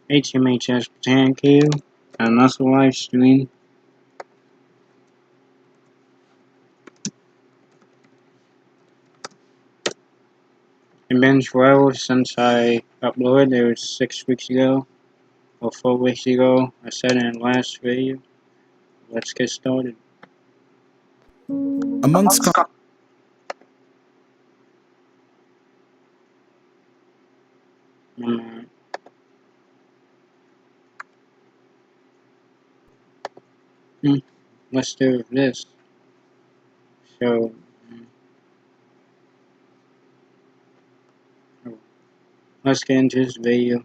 HMHS Potemkin, another live stream. It's been forever since I uploaded. It was 6 weeks ago, or 4 weeks ago. I said in the last video. Let's get started. Amongst Mm, let's do this. So, let's get into this video.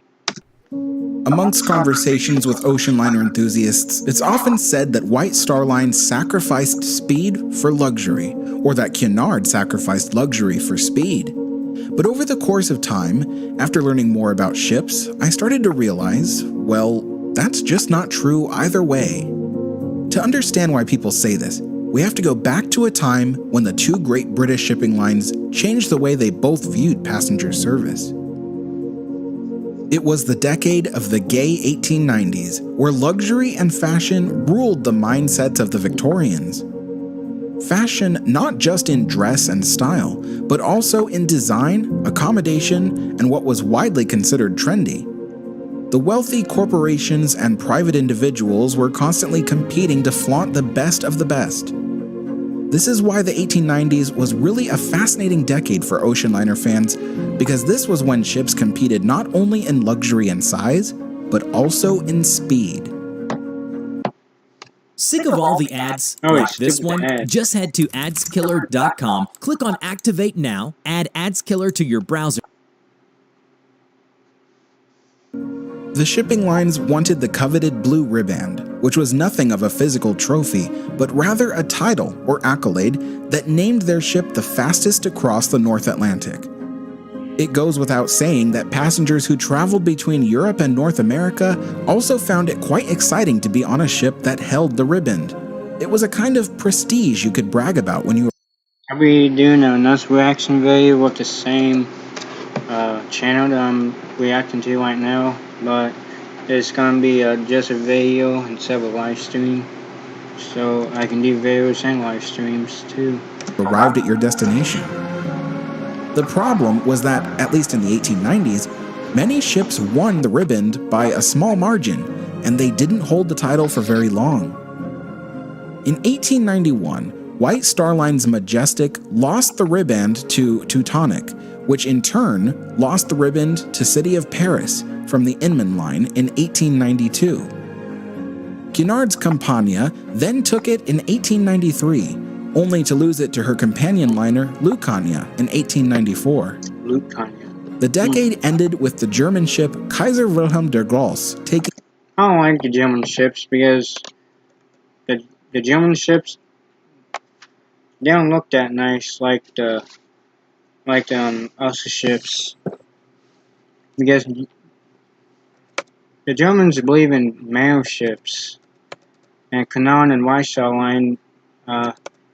Amongst conversations with ocean liner enthusiasts, it's often said that White Star Line sacrificed speed for luxury, or that Cunard sacrificed luxury for speed. But over the course of time, after learning more about ships, I started to realize, well, that's just not true either way. To understand why people say this, we have to go back to a time when the two great British shipping lines changed the way they both viewed passenger service. It was the decade of the gay 1890s, where luxury and fashion ruled the mindsets of the Victorians. Fashion not just in dress and style, but also in design, accommodation, and what was widely considered trendy. The wealthy corporations and private individuals were constantly competing to flaunt the best of the best. This is why the 1890s was really a fascinating decade for ocean liner fans, because this was when ships competed not only in luxury and size, but also in speed. Sick of all the ads like this one? Just head to adskiller.com, click on Activate Now, add AdsKiller to your browser. The shipping lines wanted the coveted blue riband, which was nothing of a physical trophy, but rather a title or accolade that named their ship the fastest to cross the North Atlantic. It goes without saying that passengers who traveled between Europe and North America also found it quite exciting to be on a ship that held the riband. It was a kind of prestige you could brag about when you were. I'll be doing another reaction video with the same channel that I'm reacting to right now, but it's gonna be just a video instead of a live stream, so I can do videos and live streams too. Arrived at your destination. The problem was that, at least in the 1890s, many ships won the riband by a small margin, and they didn't hold the title for very long. In 1891, White Star Line's Majestic lost the riband to Teutonic, which in turn lost the riband to City of Paris from the Inman Line in 1892. Cunard's Campania then took it in 1893, only to lose it to her companion liner Lucania in 1894. Lucania. The decade ended with the German ship Kaiser Wilhelm der Grosse taking. I don't like the German ships because the German ships, they don't look that nice like the other ships, because the Germans believe in male ships, and Cunard and White Star Line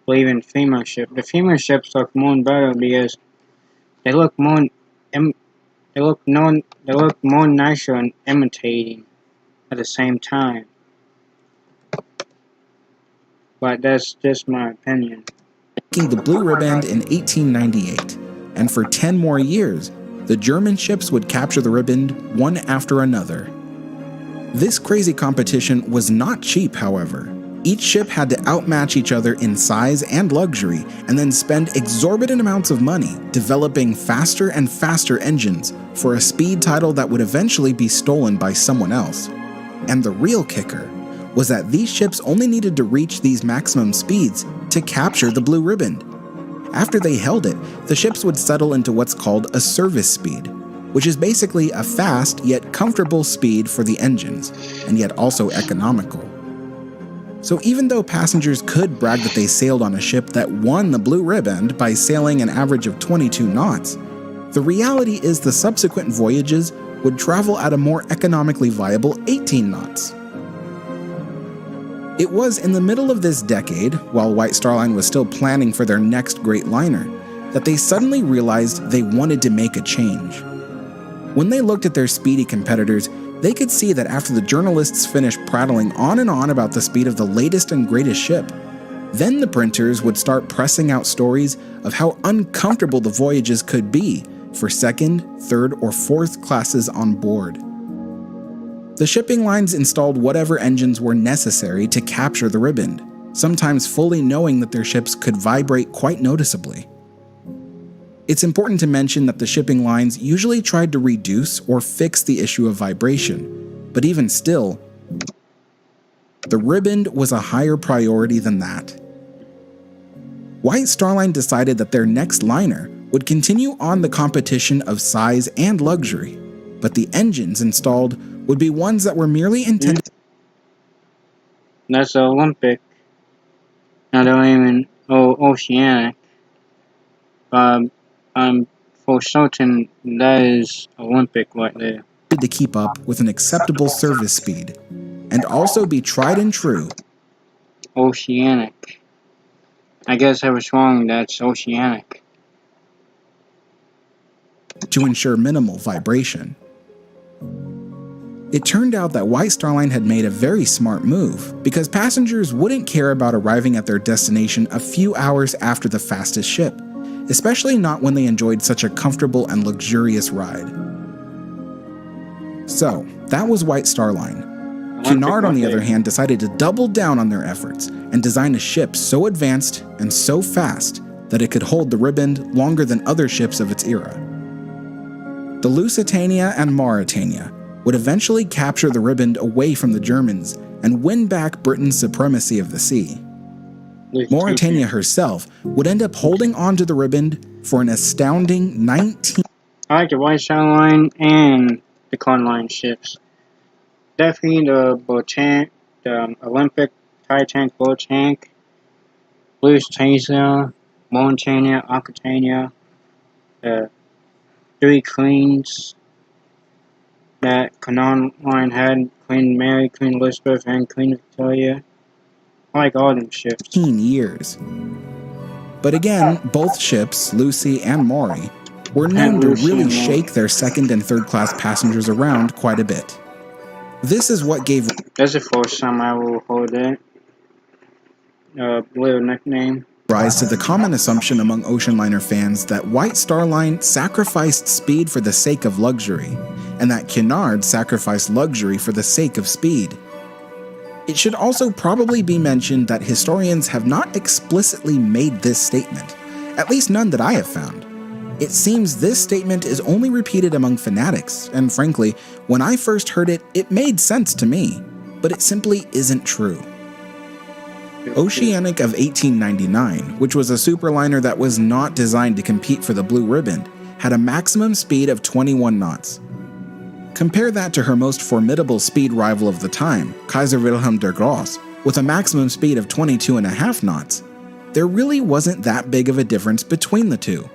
believe in female ships. The female ships look more better because they look more nicer and imitating at the same time. But that's just my opinion. The blue riband in 1898, and for 10 more years, the German ships would capture the riband one after another. This crazy competition was not cheap, however. Each ship had to outmatch each other in size and luxury, and then spend exorbitant amounts of money developing faster and faster engines for a speed title that would eventually be stolen by someone else. And the real kicker was that these ships only needed to reach these maximum speeds to capture the blue riband. After they held it, the ships would settle into what's called a service speed, which is basically a fast yet comfortable speed for the engines, and yet also economical. So even though passengers could brag that they sailed on a ship that won the blue riband by sailing an average of 22 knots, the reality is the subsequent voyages would travel at a more economically viable 18 knots. It was in the middle of this decade, while White Star Line was still planning for their next great liner, that they suddenly realized they wanted to make a change. When they looked at their speedy competitors, they could see that after the journalists finished prattling on and on about the speed of the latest and greatest ship, then the printers would start pressing out stories of how uncomfortable the voyages could be for second, third, or fourth classes on board. The shipping lines installed whatever engines were necessary to capture the Riband, sometimes fully knowing that their ships could vibrate quite noticeably. It's important to mention that the shipping lines usually tried to reduce or fix the issue of vibration, but even still, the Riband was a higher priority than that. White Star Line decided that their next liner would continue on the competition of size and luxury, but the engines installed would be ones that were merely intended. That's Olympic. I don't even Oceanic. I'm for certain that is Olympic right there. To keep up with an acceptable service speed, and also be tried and true. Oceanic. I guess I was wrong, that's Oceanic. To ensure minimal vibration. It turned out that White Star Line had made a very smart move, because passengers wouldn't care about arriving at their destination a few hours after the fastest ship, especially not when they enjoyed such a comfortable and luxurious ride. So, that was White Star Line. Cunard, on the other hand, decided to double down on their efforts and design a ship so advanced and so fast that it could hold the Riband longer than other ships of its era. The Lusitania and Mauretania would eventually capture the Riband away from the Germans and win back Britain's supremacy of the sea. Mauretania herself would end up holding on to the Riband for an astounding 19. I like the White Star Line and the Con Line ships. Definitely the Olympic, Titanic, Botanic, Lusitania, Mauretania, Aquitania, the three queens that Con Line had, Queen Mary, Queen Elizabeth, and Queen Victoria. I like all them ships. 15 years. But again, both ships, Lucy and Maury, were known to really shake their second and third class passengers around quite a bit. This is what gave. That's the first time I will hold that little nickname. Rise to the common assumption among ocean liner fans that White Star Line sacrificed speed for the sake of luxury, and that Cunard sacrificed luxury for the sake of speed. It should also probably be mentioned that historians have not explicitly made this statement, at least none that I have found. It seems this statement is only repeated among fanatics, and frankly, when I first heard it, it made sense to me, but it simply isn't true. Oceanic of 1899, which was a superliner that was not designed to compete for the Blue Riband, had a maximum speed of 21 knots. Compare that to her most formidable speed rival of the time, Kaiser Wilhelm der Grosse, with a maximum speed of 22.5 knots. There really wasn't that big of a difference between the two.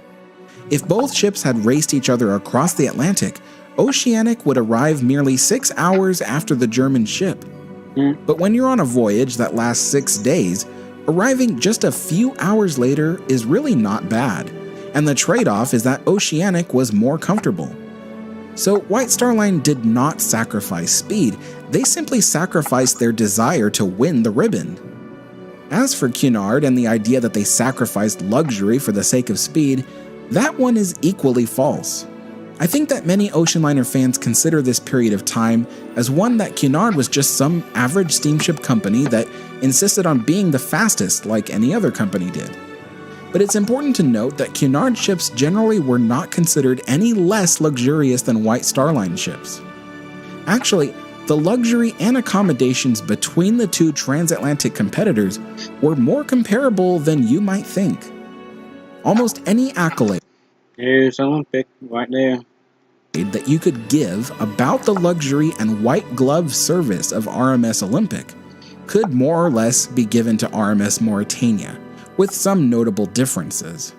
If both ships had raced each other across the Atlantic, Oceanic would arrive merely 6 hours after the German ship. But when you're on a voyage that lasts 6 days, arriving just a few hours later is really not bad, and the trade-off is that Oceanic was more comfortable. So White Star Line did not sacrifice speed, they simply sacrificed their desire to win the Riband. As for Cunard and the idea that they sacrificed luxury for the sake of speed, that one is equally false. I think that many ocean liner fans consider this period of time as one that Cunard was just some average steamship company that insisted on being the fastest like any other company did. But it's important to note that Cunard ships generally were not considered any less luxurious than White Star Line ships. Actually, the luxury and accommodations between the two transatlantic competitors were more comparable than you might think. Almost any accolade Here's Olympic right there that you could give about the luxury and white glove service of RMS Olympic could more or less be given to RMS Mauretania, with some notable differences.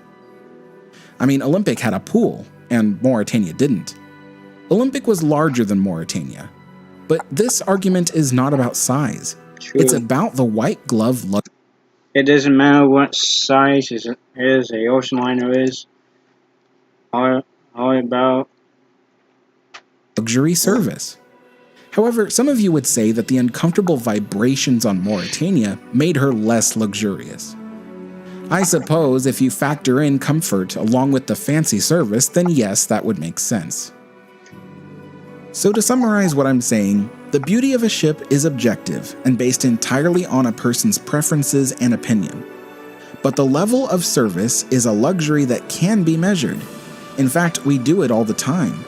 I mean, Olympic had a pool, and Mauretania didn't. Olympic was larger than Mauretania, but this argument is not about size. True. It's about the white glove luxury. It doesn't matter what size a ocean liner is. All about luxury service. However, some of you would say that the uncomfortable vibrations on Mauritania made her less luxurious. I suppose if you factor in comfort along with the fancy service, then yes, that would make sense. So to summarize what I'm saying, the beauty of a ship is objective and based entirely on a person's preferences and opinion. But the level of service is a luxury that can be measured. In fact, we do it all the time.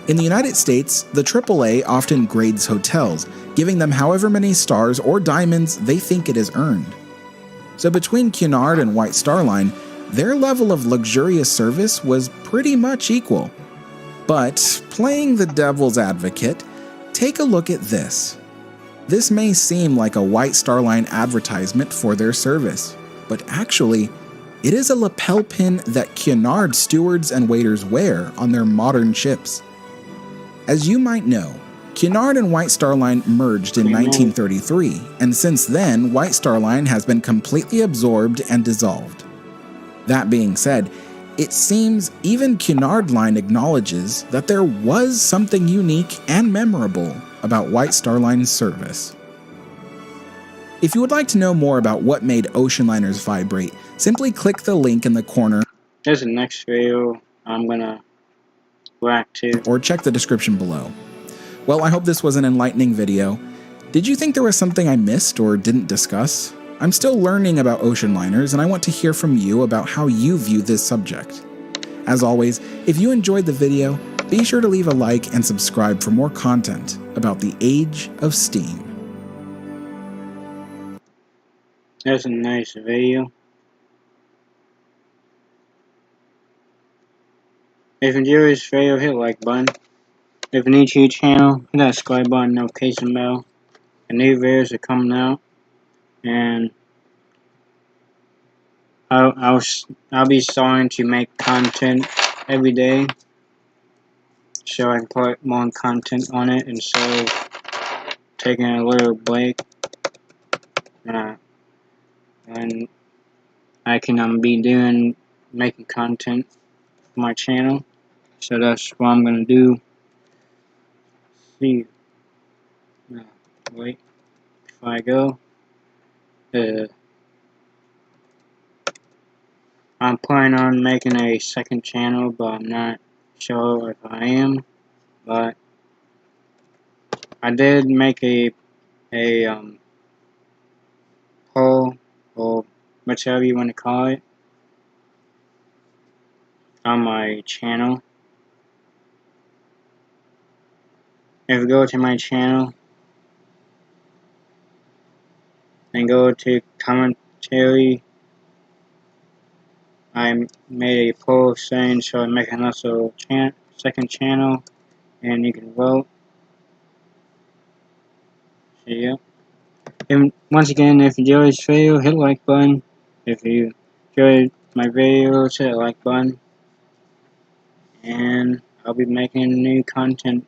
In the United States, the AAA often grades hotels, giving them however many stars or diamonds they think it has earned. So between Cunard and White Star Line, their level of luxurious service was pretty much equal. But, playing the devil's advocate, take a look at this. This may seem like a White Star Line advertisement for their service, but actually, it is a lapel pin that Cunard stewards and waiters wear on their modern ships. As you might know, Cunard and White Star Line merged in 1933, and since then, White Star Line has been completely absorbed and dissolved. That being said, it seems even Cunard Line acknowledges that there was something unique and memorable about White Star Line's service. If you would like to know more about what made ocean liners vibrate, simply click the link in the corner. There's the next video I'm gonna react to. Or check the description below. Well, I hope this was an enlightening video. Did you think there was something I missed or didn't discuss? I'm still learning about ocean liners, and I want to hear from you about how you view this subject. As always, if you enjoyed the video, be sure to leave a like and subscribe for more content about the age of steam. That's a nice video. If you enjoyed this video, hit the like button. If you're new to your channel, hit that subscribe button, notification bell. The new videos are coming out, and I'll be starting to make content every day, so I can put more content on it instead of taking a little break. And I can be making content for my channel, so that's what I'm gonna do. See, wait, before I go, I'm planning on making a second channel, but I'm not sure if I am. But I did make a poll, or whatever you want to call it, on my channel. If you go to my channel and go to commentary, I made a poll saying so I make another second channel, and you can vote. So yeah. And once again, if you enjoyed this video, hit the like button. If you enjoyed my videos, hit the like button. And I'll be making new content